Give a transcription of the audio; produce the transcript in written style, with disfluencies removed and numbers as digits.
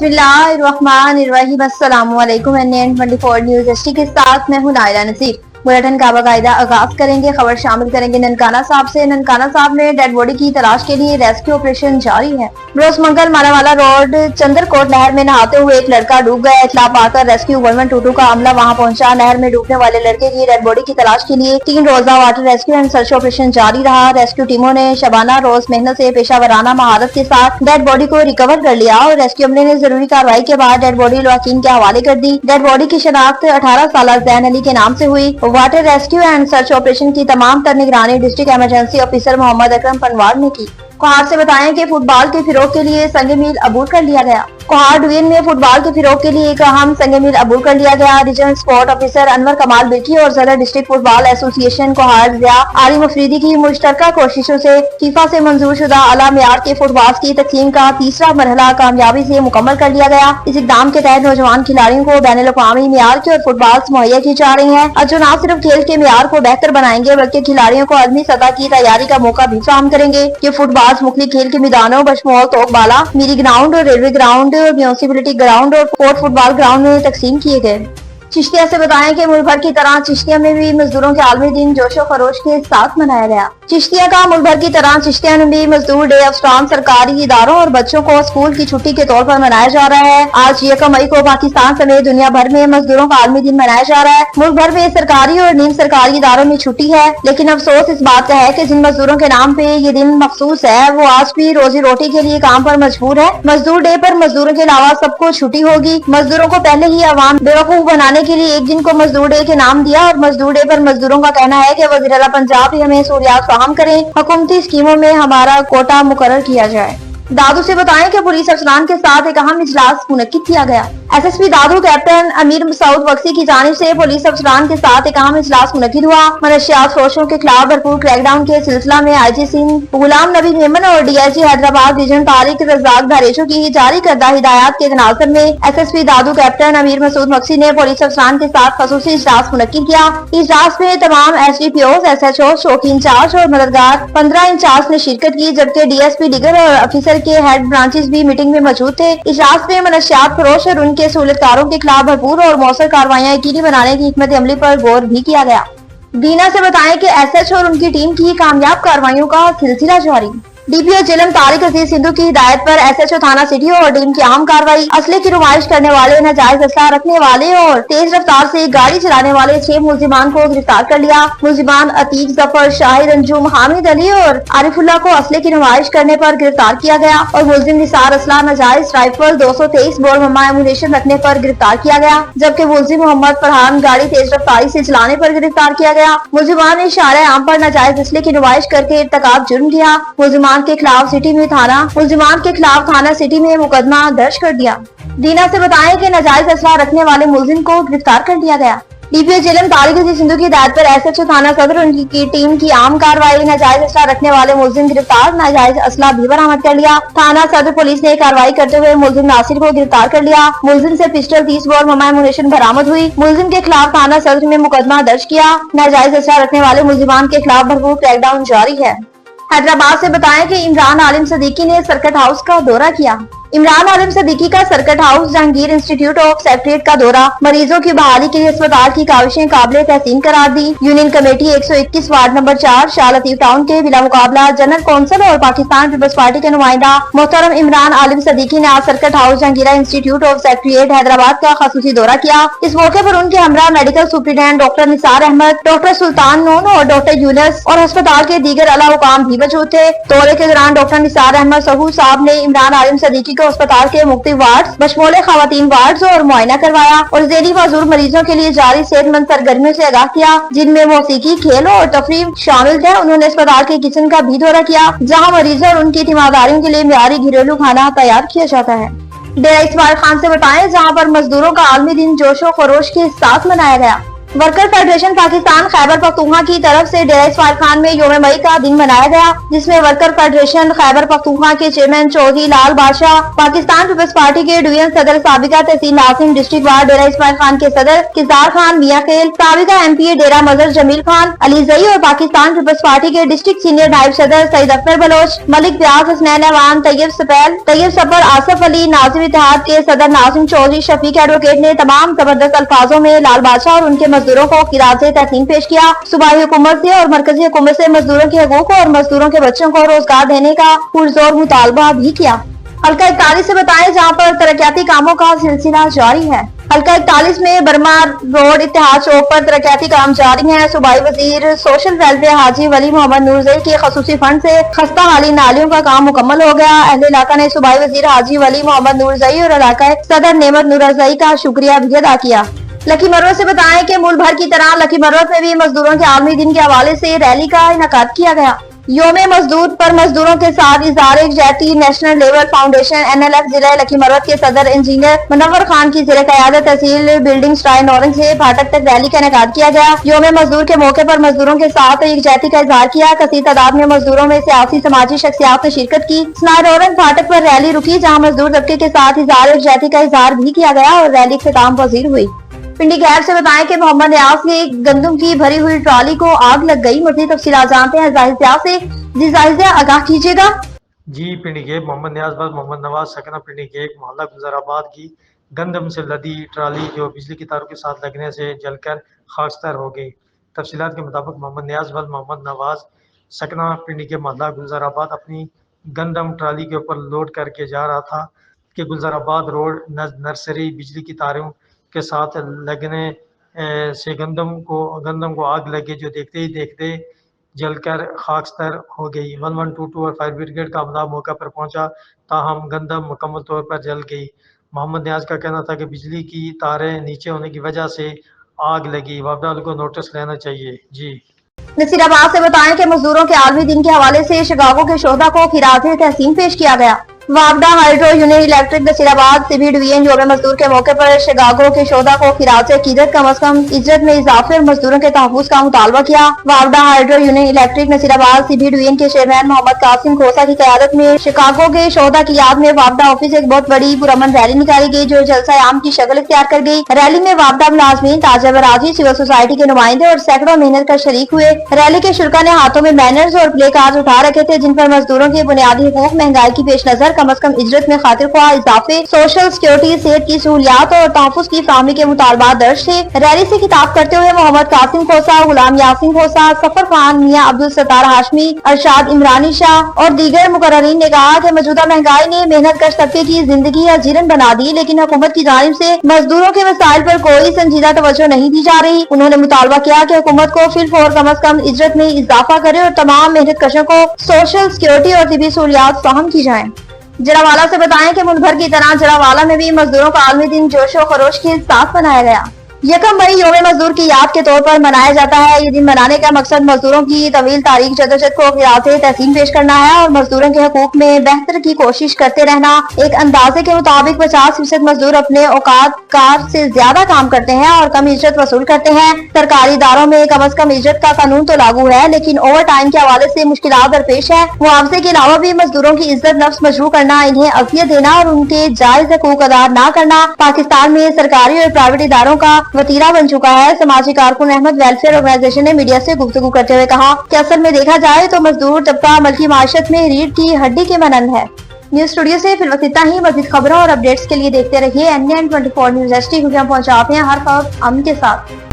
बिस्मिल्लाहिर्रहमानिर्रहीम। अस्सलामुअलैकुम। NN24 news HD के साथ मैं हूं नायरा नसीर। बुलेटिन का बाकायदा आगाज करेंगे। खबर शामिल करेंगे ननकाना साहब से। ननकाना साहब में डेड बॉडी की तलाश के लिए रेस्क्यू ऑपरेशन जारी है। बरोज मंगल मानावाला रोड चंद्रकोट नहर में नहाते हुए एक लड़का डूब गया। इत्तला पाकर रेस्क्यू 112 का अमला वहां पहुंचा। नहर में डूबने वाले लड़के की डेड बॉडी की तलाश के लिए 3 रोजा water rescue and search operation जारी रहा। रेस्क्यू टीमों ने शबाना रोज मेहनत से पेशावराना महारत के साथ डेड बॉडी को रिकवर कर लिया और रेस्क्यू अमले ने जरूरी कार्रवाई के बाद डेड बॉडी लवाकीन के हवाले कर दी। डेड बॉडी की शनाख्त 18 साल जैन अली के नाम से हुई। Water rescue and search operation की तमाम तर निगरानी district emergency officer Mohammad Akram Panwar ने की। कोहार से बताएं कि फुटबॉल के फिरोग के लिए संग मील अबूर कर लिया गया। कोहार डिवीजन में फुटबॉल के फिरोग के लिए एक अहम संग मील अबूर कर लिया गया। रीजनल स्पोर्ट ऑफिसर अनवर कमाल बिरकी और सदर डिस्ट्रिक्ट फुटबॉल एसोसिएशन कोहार जिया आली मुफरीदी की मुश्तरका कोशिशों से फीफा से मंजूर शुदा आला मेयार के फुटबॉल की तकसीम का तीसरा मरहला कामयाबी से मुकम्मल कर लिया गया। इस इकदाम के तहत नौजवान खिलाड़ियों को बैनुल अक़वामी मेयार के और फुटबॉल मुहैया की जा रही है और जो न सिर्फ खेल के मेयार को बेहतर बनाएंगे बल्कि खिलाड़ियों को आलमी सतह की तैयारी का मौका भी फराहम करेंगे। ये फुटबॉल मुख्तलिफ खेल के मैदानों बशमोल तोकबाला, मीरी ग्राउंड और रेलवे ग्राउंड, म्यूनिसिपैलिटी ग्राउंड और कोर्ट फुटबॉल ग्राउंड में तकसीम किए गए। चिश्तिया से बताएं कि मुल्क भर की तरह चिश्तिया में भी मजदूरों के आलमी दिन जोशो खरोश के साथ मनाया गया। चिश्तिया का मुल्क भर की तरह चिश्तिया में भी मजदूर डे ऑफ स्ट्रांग सरकारी इदारों और बच्चों को स्कूल की छुट्टी के तौर पर मनाया जा रहा है। आज 1 मई को पाकिस्तान समेत दुनिया भर में मजदूरों का आलमी दिन मनाया जा रहा है। मुल्क भर में सरकारी और नीम सरकारी इदारों में छुट्टी है, लेकिन अफसोस इस बात का है कि जिन मजदूरों के नाम पे ये दिन मखसूस है वो आज भी रोजी रोटी के लिए काम पर मजबूर है। मजदूर डे पर मजदूरों के अलावा सबको छुट्टी होगी। मजदूरों को पहले ही अवाम बेवकूफ बनाने के लिए एक दिन को मजदूर डे के नाम दिया और मजदूर डे पर मजदूरों का कहना है कि वज़ीर आला पंजाब ही हमें सहूलियात फराहम करें, हुकूमती स्कीमों में हमारा कोटा मुकर्रर किया जाए। दादू से बताएं कि पुलिस अफसरान के साथ एक अहम इजलास मुनक्किद किया गया। SSP दादू कैप्टन अमीर मसूद बख्शी की जानिब से पुलिस अफसरान के साथ एक अहम इजलास मुनक्किद हुआ। मनशियात फरोशों के खिलाफ भरपूर क्रैकडाउन के सिलसिला में IG सिंध गुलाम नबी मेमन और DIG हैदराबाद रीजन तारिक रज़ाक दारेशो की जारी करदा हिदायत के तनासब में SSP दादू कैप्टन अमीर मसूद बख्शी ने पुलिस अफसरान के साथ खसूसी इजलास मुनक्किद किया। इजलास में तमाम SDPOs, SHO, शौकी इंचार्ज और मददगार 15 इंचार्ज ने शिरकत की, जबकि DSP डीगर और ऑफिसर के हेड ब्रांचेस भी मीटिंग में मौजूद थे। इजलास में मनशियात फरोश और उनके सहूलतकारों के खिलाफ भरपूर और मौसर कार्रवाइयां यकीनी बनाने की हिकमत अमली पर गौर भी किया गया। दीना से बताएं कि SH और उनकी टीम की कामयाब कार्रवाइयों का सिलसिला जारी। DPO जिलम तारिक अजीज सिंधु की हिदायत पर SHO थाना सिटी और टीम की अहम कार्रवाई। असले की नुमाइश करने वाले, नाजायज असला रखने वाले और तेज रफ्तार से गाड़ी चलाने वाले 6 मुलजिमान को गिरफ्तार कर लिया। मुलजिमान अतीक जफर, शाहिद अंजुम, हामिद अली और आरिफुल्लाह को असले की नुमाइश करने पर गिरफ्तार किया गया और मुलजिम निसार असला नाजायज राइफल 223 बोर मम्मा एमुनेशन रखने पर गिरफ्तार किया गया, जबकि मुलजिम मोहम्मद फरहान गाड़ी तेज रफ्तारी से चलाने पर गिरफ्तार किया गया। मुलजिमान ने शारे आम पर नाजायज असले की नुमाइश करके इर्तकाब जुर्म किया। मुलजिमान के खिलाफ थाना सिटी में मुकदमा दर्ज कर दिया। दीना से बताएं कि नाजायज असला रखने वाले मुलजिम को गिरफ्तार कर लिया गया। DPO जिलम तारिक अजीज सिंधु की हिदायत पर SHO थाना सदर उनकी टीम की आम कार्रवाई। नाजायज असला रखने वाले मुलजिम गिरफ्तार, नाजायज असला भी बरामद कर लिया। थाना सदर पुलिस ने कार्रवाई करते हुए मुलजिम नासिर को गिरफ्तार कर लिया। मुलजिम से पिस्टल 30 बोर मम्मा एमुनेशन बरामद हुई। मुलजिम के खिलाफ थाना सदर में मुकदमा दर्ज किया। नाजायज असला रखने वाले मुलजिमान के खिलाफ भरपूर क्रैकडाउन जारी है। हैदराबाद से बताएं कि इमरान आलिम सदीकी ने सर्किट हाउस का दौरा किया। इमरान आलिम सदीकी का circuit house Jahangir institute of secretariat का दौरा। मरीजों की बहाली के लिए अस्पताल की काविशें काबिले तहसीन करार दी। Union committee 121 ward number 4 Shah Latif town के बिला मुकाबला जनरल कौंसिल और पाकिस्तान पीपल्स पार्टी के नुमाइंदा मोहतरम इमरान आलिम सदीकी ने आज circuit house Jahangira institute of secretariat Hyderabad का खसूसी दौरा किया। इस मौके पर उनके हमरा medical superintendent doctor Nisar Ahmad, doctor Sultan Noon और डॉक्टर यूनस और अस्पताल के दीगर आला हुकाम भी मौजूद थे। दौरे के दौरान डॉक्टर निसार अहमद सहू साहब ने इमरान आलिम सदीकी को अस्पताल के मुख्तलिफ वार्ड बशमोले खवातीन वार्ड और मुआयना करवाया और ज़ेरी माजूर मरीजों के लिए जारी सेहतमंद सरगर्मियों से आगाह किया, जिनमें मौसीकी, खेल और तफरीह शामिल थे। उन्होंने अस्पताल के किचन का भी दौरा किया, जहाँ मरीजों और उनकी तीमारदारियों के लिए मियारी घरेलू खाना तैयार किया जाता है। डेरा इस्माइल खान से बताएं, जहाँ पर मजदूरों का आलमी दिन जोशो खरोश के साथ मनाया गया। वर्कर फेडरेशन पाकिस्तान खैबर पख्तूनख्वा की तरफ से डेरा इस्माइल खान में योम मई का दिन मनाया गया, जिसमें वर्कर फेडरेशन खैबर पख्तूनख्वा के चेयरमैन चौधरी लाल बादशाह, पाकिस्तान पीपल्स पार्टी के डिवीजन सदर साबिका तहसील नासिम, डिस्ट्रिक्ट वार्ड डेरा इस्माइल खान के सदर किजार खान मियां खेल, साबिका MP डेरा मजर जमील खान अली जई और पाकिस्तान पीपल्स पार्टी के डिस्ट्रिक्ट सीनियर नायब सदर सईद अख्तर बलोच, मलिक व्यास, हसनैन अवान, तैयब सफैल, तैयब सफर, आसफ अली, नाजिम इत्तेहाद के सदर नासिम चौधरी, शफीक एडवोकेट ने तमाम जबरदस्त अल्फाजों में लाल बादशाह और उनके मजदूरों को खिराज तहसीन पेश किया। सूबाई हुकूमत से और मरकजी हुकूमत से मजदूरों के हकूक और मजदूरों के बच्चों को रोजगार देने का पुरजोर मुतालबा भी किया। हल्का 41 से बताएं, जहां पर तरक्याती कामों का सिलसिला जारी है। हल्का 41 में बर्मा रोड इत्तेहाद चौक पर तरक्याती काम जारी है। सूबाई वजीर सोशल वेलफेयर हाजी वली मोहम्मद नूरजई के खसूसी फंड से खस्ता हाली नालियों का काम मुकम्मल हो गया। अहले इलाका ने सूबाई वजीर हाजी वली मोहम्मद नूरजई और इलाका सदर नेमत नूरजई का शुक्रिया भी अदा किया। लकी मरवत से बताएं कि मुल्क भर की तरह लकी मरवत में भी मजदूरों के आलमी दिन के हवाले से रैली का इनेकाद किया गया। योमे मजदूर पर मजदूरों के साथ इज़हार यकजहती नेशनल लेवल फाउंडेशन NLF जिला लकी मरवत के सदर इंजीनियर मुनव्वर खान की ज़ेरे क़यादत तहसील बिल्डिंग स्ट्राइन नौरंग से फाटक तक रैली का इनेकाद किया गया। योमे मजदूर के मौके पर मजदूरों के साथ यकजहती का इज़हार किया। कसीर तादाद में मजदूरों में सियासी समाजी शख्सियात ने शिरकत की। स्नाइनौरंग फाटक पर रैली रुकी, जहाँ मजदूर तबके के साथ इज़हार यकजहती का इज़हार भी किया गया और रैली इख्तिताम पजीर हुई। पिंडी गैर से बताएं कि मोहम्मद न्याज की गंदम की भरी हुई ट्रॉली को आग लग गई। मज़ीद तफसीलात जानते हैं जाहिर से। जी जाहिर से आगाह कीजिएगा। जी पिंडी गेब मोहम्मद न्याज बस मोहम्मद नवाज सकना पिंडी गेब मोहल्ला गुलजाराबाद की गंदम से लदी ट्राली जो बिजली की तारों के साथ लगने से जलकर खाकस्तर हो गई। तफसीलात के मुताबिक मोहम्मद न्याज बस मोहम्मद नवाज सकना पिंडी के मोहल्ला गुलजाराबाद अपनी गंदम ट्राली के ऊपर लोड करके जा रहा था कि गुलजाराबाद रोड नर्सरी बिजली की तारों के साथ लगने से गंदम को आग लगे, जो देखते ही देखते जलकर खाकस्तर हो गई। 1122 और फायर ब्रिगेड का अमला मौका पर पहुंचा, ताहम गंदम मुकम्मल तौर पर जल गई। मोहम्मद न्याज का कहना था कि बिजली की तारें नीचे होने की वजह से आग लगी, वापडा को नोटिस लेना चाहिए। जी नसीराबाद से बताएं कि मजदूरों के आलमी दिन के हवाले से शिकागो के शोधा को खिराज तहसीन पेश किया गया। वापडा hydro union electric Naseerabad civil division योम मजदूर के मौके पर शिकागो के शोधा को खिराज अकीदत कम अज कम इज्जत में इजाफे और मजदूरों के तहफ़्फ़ुज़ का मुतालबा किया। वापडा hydro union electric Naseerabad civil division के चेयरमैन मोहम्मद कासिम खोसा की क़यादत में शिकागो के शोधा की याद में वापडा ऑफिस एक बहुत बड़ी पुरअमन रैली निकाली गई, जो जलसा आम की शक्ल इख्तियार कर गई। रैली में वापडा मुलाजमीन, ताजिर बराजी, सिविल सोसाइटी के नुमाइंदे और सैकड़ों मेहनत कर शरीक हुए। रैली के शुरा ने हाथों में बैनर्स और प्ले कार्ड उठा रखे थे, जिन पर मजदूरों के बुनियादी हकूक, महंगाई की पेश नजर कम अज कम इज्जत में खातिर ख्वाह इजाफे, सोशल सिक्योरिटी, सेहत की सहूलियात और तहफ़्फ़ुज़ की फराहमी के मुतालबात दर्ज थे। रैली से खिताब करते हुए मोहम्मद कासिम खोसा, गुलाम यासीन खोसा, सफर खान, मियां अब्दुल सत्तार हाशमी, अरशाद इमरानी शाह और दीगर मुकर्ररीन ने कहा कि मौजूदा महंगाई ने मेहनत कश तबके की जिंदगी अजीरन बना दी, लेकिन हुकूमत की जानिब से मजदूरों के मसाइल पर कोई संजीदा तवज्जो नहीं दी जा रही। उन्होंने मुतालबा किया कि हुकूमत को फिलफौर कम अज कम इज्जत में इजाफा करे और तमाम मेहनत कशों को सोशल सिक्योरिटी और तिबी सहूलियात फराहम की जाए। जरावाला से बताएं कि मुल्क भर की तरह जरावाला में भी मजदूरों का आलमी दिन जोशो खरोश के साथ मनाया गया। 1 मई योम मजदूर की याद के तौर पर मनाया जाता है। ये दिन मनाने का मकसद मजदूरों की तवील तारीख जदोजहद को खिराज तहसीन पेश करना है और मजदूरों के हकूक में बेहतर की कोशिश करते रहना। एक अंदाजे के मुताबिक 50% मजदूर अपने औकात कार से ज्यादा काम करते हैं और कम इज्जत वसूल करते हैं। सरकारी इदारों में कम अज कम इज्जत का कानून तो लागू है, लेकिन ओवर टाइम के हवाले से मुश्किलात दरपेश है। मुआवजे के अलावा भी मजदूरों की इज्जत नफ्स मजरू करना, इन्हें अज़ियत देना और उनके जायज हकूक अदा न करना पाकिस्तान में सरकारी और प्राइवेट इदारों का वतीरा बन चुका है। समाजी कारकुन अहमद वेलफेयर ऑर्गेनाइजेशन ने मीडिया से गुफ्तगू करते हुए कहा कि असल में देखा जाए तो मजदूर तबका मुल्की माशरत में रीढ़ की हड्डी के मानंद है। न्यूज स्टूडियो से फिलहाल इतना ही। मज़ीद खबरों और अपडेट्स के लिए देखते रहिए NN24 न्यूज़ HD, पहुंचाते हैं हर खबर अमन के साथ।